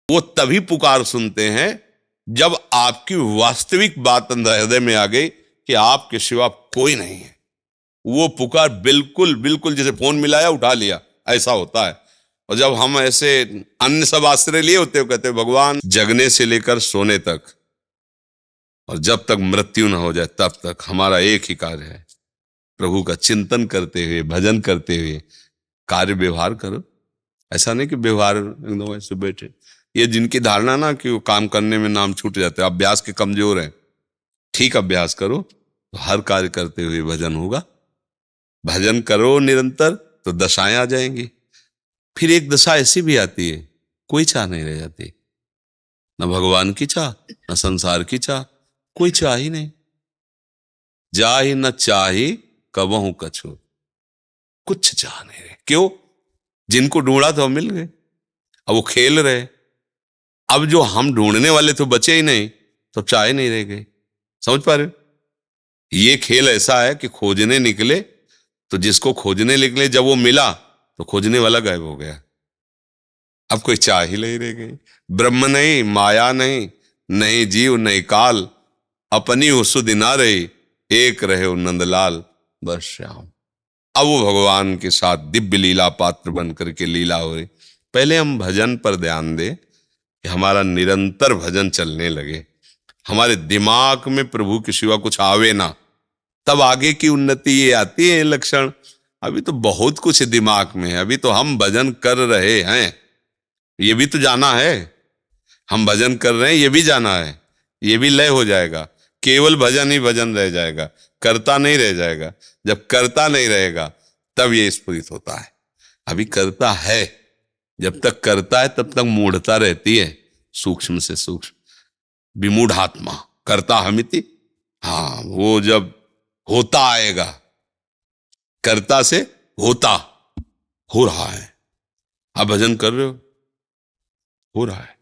वो तभी पुकार सुनते हैं जब आपकी वास्तविक बात अंदर हृदय में आ गई कि आपके सिवा कोई नहीं है। वो पुकार बिल्कुल बिल्कुल जैसे फोन मिलाया उठा लिया, ऐसा होता है। और जब हम ऐसे अन्य सब आश्रय लिए होते हो, कहते भगवान जगने से लेकर सोने तक और जब तक मृत्यु न हो जाए तब तक हमारा एक ही कार्य है, प्रभु का चिंतन करते हुए, भजन करते हुए कार्य व्यवहार करो। ऐसा नहीं कि व्यवहार एकदम ऐसे बैठे। ये जिनकी धारणा ना कि वो काम करने में नाम छूट जाते हैं, अभ्यास के कमजोर हैं। ठीक अभ्यास करो तो हर कार्य करते हुए भजन होगा। भजन करो निरंतर तो दशाएं आ जाएंगी। फिर एक दशा ऐसी भी आती है, कोई चाह नहीं रह जाती, न भगवान की चाह न संसार की चाह, कोई चाह ही नहीं। जाहि न चाही कबहू कछु, कुछ चाह नहीं रहे। क्यों? जिनको ढूंढा तो मिल गए, अब वो खेल रहे। अब जो हम ढूंढने वाले तो बचे ही नहीं, तो चाह ही नहीं रह गए। समझ पा रहे हो? ये खेल ऐसा है कि खोजने निकले तो जिसको खोजने निकले जब वो मिला तो खोजने वाला गायब हो गया। अब कोई चाह ही नहीं रह गई। ब्रह्म नहीं, माया नहीं, नहीं जीव नहीं काल, अपनी हो सुधि ना रही, एक रहे हो नंदलाल बस श्याम। अब वो भगवान के साथ दिव्य लीला पात्र बन करके लीला हो रही। पहले हम भजन पर ध्यान दें कि हमारा निरंतर भजन चलने लगे, हमारे दिमाग में प्रभु के सिवा कुछ आवे ना, तब आगे की उन्नति ये आती है लक्षण। अभी तो बहुत कुछ दिमाग में है, अभी तो हम भजन कर रहे हैं, ये भी तो जाना है। हम भजन कर रहे हैं ये भी जाना है, ये भी लय हो जाएगा। केवल भजन ही भजन रह जाएगा, करता नहीं रह जाएगा। जब करता नहीं रहेगा तब ये स्फुरित होता है। अभी करता है, जब तक करता है तब तक मूढ़ता रहती है, सूक्ष्म से सूक्ष्म विमूढ़ात्मा करता हमिति। हाँ, वो जब होता आएगा, करता से होता हो रहा है। आप भजन कर रहे हो रहा है,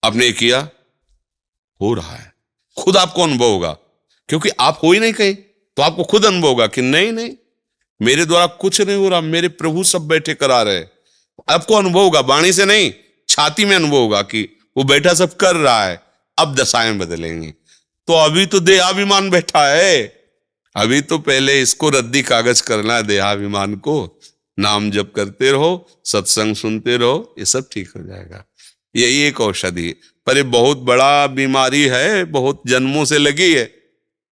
आपने किया हो रहा है, खुद आपको अनुभव होगा। क्योंकि आप हो ही नहीं कहीं, तो आपको खुद अनुभव होगा कि नहीं नहीं मेरे द्वारा कुछ नहीं हो रहा, मेरे प्रभु सब बैठे करा रहे। आपको अनुभव होगा, वाणी से नहीं, छाती में अनुभव होगा कि वो बैठा सब कर रहा है। अब दशाएं बदलेंगी। तो अभी तो देहाभिमान बैठा है, अभी तो पहले इसको रद्दी कागज करना है देहाभिमान को। नाम जप करते रहो, सत्संग सुनते रहो, ये सब ठीक हो जाएगा। यही एक औषधि है। पर ये बहुत बड़ा बीमारी है, बहुत जन्मों से लगी है।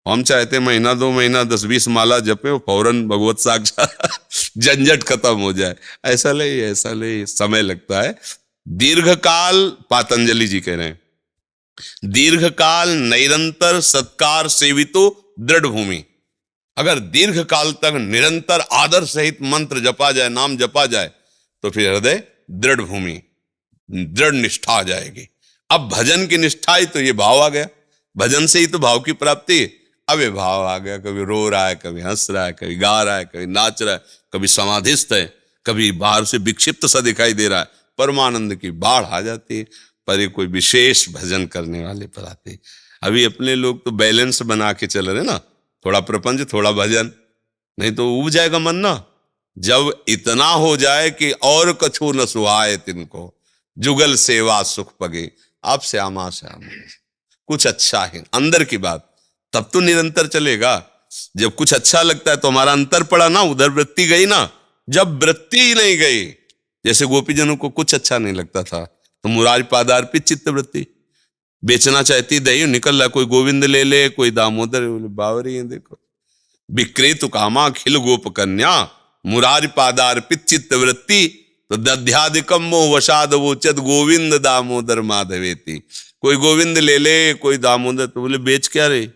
हम चाहते महीना 2 महीना 10-20 माला जपे, फौरन भगवत साक्षात झंझट खत्म हो जाए। ऐसा ले समय लगता है। दीर्घ काल, पातंजलि जी कह रहे हैं, दीर्घ काल निरंतर सत्कार सेवितो दृढ़ भूमि। अगर दीर्घ काल तक निरंतर आदर सहित मंत्र जपा जाए, नाम जपा जाए, तो फिर हृदय दृढ़ भूमि, दृढ़ निष्ठा आ जाएगी। अब भजन की निष्ठा ही तो ये भाव आ गया, भजन से ही तो भाव की प्राप्ति। अब ये भाव आ गया, कभी रो रहा है, कभी हंस रहा है, कभी गा रहा है, कभी नाच रहा है, कभी समाधिस्थ है, कभी बाहर से विक्षिप्त सा दिखाई दे रहा है। परमानंद की बाढ़ आ जाती है। पर ये कोई विशेष भजन करने वाले पर आते। अभी अपने लोग तो बैलेंस बना के चल रहे ना, थोड़ा प्रपंच थोड़ा भजन, नहीं तो उब जाएगा मन ना। जब इतना हो जाए कि और कछु न सुहाए तिनको, जुगल सेवा सुख पगे, आप श्यामा श्यामा, कुछ अच्छा है अंदर की बात, तब तो निरंतर चलेगा। जब कुछ अच्छा लगता है तो हमारा अंतर पड़ा ना, उधर वृत्ति गई ना। जब वृत्ति ही नहीं गई, जैसे गोपीजनों को कुछ अच्छा नहीं लगता था तो मुरारी पादार्पित चित्त वृत्ति, बेचना चाहती दही निकल रहा, कोई गोविंद ले ले, कोई दामोदर, बावरी है देखो। विक्रेतु कामा खिल गोप कन्या, मुरारी पादार्पित चित्त वृत्ति, तो दध्यादिकम मोह वशाद वोचत गोविंद दामोदर माधवेति। कोई गोविंद ले ले, कोई दामोदर, तो बोले बेच क्या रहे।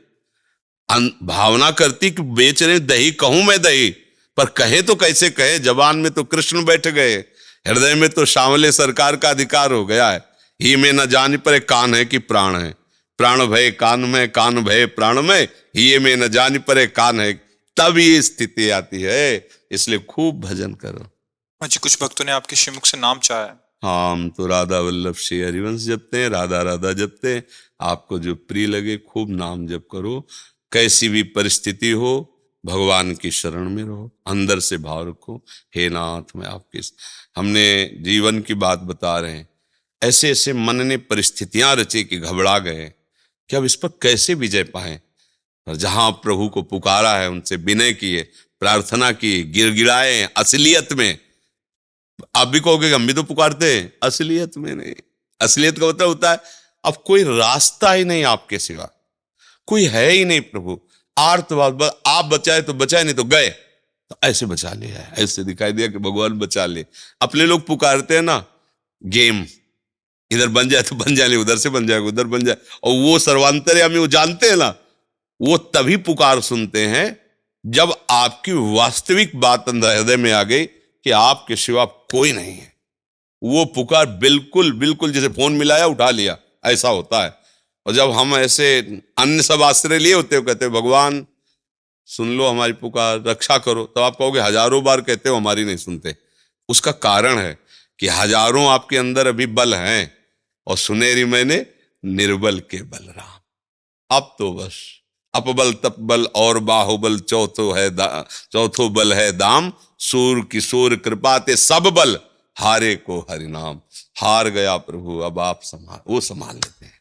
भावना करती कि बेच रहे दही, कहूं मैं दही, पर कहे तो कैसे कहे, जबान में तो कृष्ण बैठ गए, हृदय में तो सांवले सरकार का अधिकार हो गया है। ही में न जान पर कान है कि प्राण है, प्राण भय कान में, कान भय प्राण में, ही में न जान पर कान है। तब ये स्थिति आती है। इसलिए खूब भजन करो। जी, कुछ भक्तों ने आपके श्रीमुख से नाम चाहा है। हाँ, हम तो राधा वल्लभ श्री हरिवंश जपते हैं, राधा राधा जपते हैं। आपको जो प्रिय लगे खूब नाम जप करो। कैसी भी परिस्थिति हो, भगवान की शरण में रहो, अंदर से भाव रखो, हे नाथ मैं आपके। हमने जीवन की बात बता रहे हैं, ऐसे ऐसे मन ने परिस्थितियां रची कि घबरा गए कि अब इस पर कैसे विजय पाएं। और जहां प्रभु को पुकारा है, उनसे विनय किए, प्रार्थना की, गिड़गिड़ाए असलियत में। आप भी कहोगे कि हम भी तो पुकारते हैं, असलियत में नहीं। असलियत का मतलब होता है अब कोई रास्ता ही नहीं आपके सिवा, कोई है ही नहीं प्रभु। आर्तवाद, आप बचाए तो बचाए, नहीं तो गए। तो ऐसे बचा लिया है, ऐसे दिखाई दिया कि भगवान बचा ले। अपने लोग पुकारते हैं ना, गेम इधर बन जाए तो बन जाए, उधर से बन जाएगा, उधर बन जाए। और वो सर्वांतर्यामी, वो जानते हैं ना, वो तभी पुकार सुनते हैं जब आपकी वास्तविक बात अंदर हृदय में आ गई कि आपके सिवा कोई नहीं है। वो पुकार बिल्कुल बिल्कुल जैसे फोन मिलाया उठा लिया, ऐसा होता है। और जब हम ऐसे अन्य सब आश्रय लिए होते हो, कहते हो भगवान सुन लो हमारी पुकार, रक्षा करो, तो आप कहोगे हजारों बार कहते हो हमारी नहीं सुनते। उसका कारण है कि हजारों आपके अंदर अभी बल हैं, और सुनेरी मैंने निर्बल के बलराम। अब तो बस अपबल तपबल और बाहुबल चौथो बल है दाम। सूर किशोर कृपा ते सब बल हारे को हरिनाम। हार गया प्रभु, अब आप संभाल, वो संभाल लेते हैं।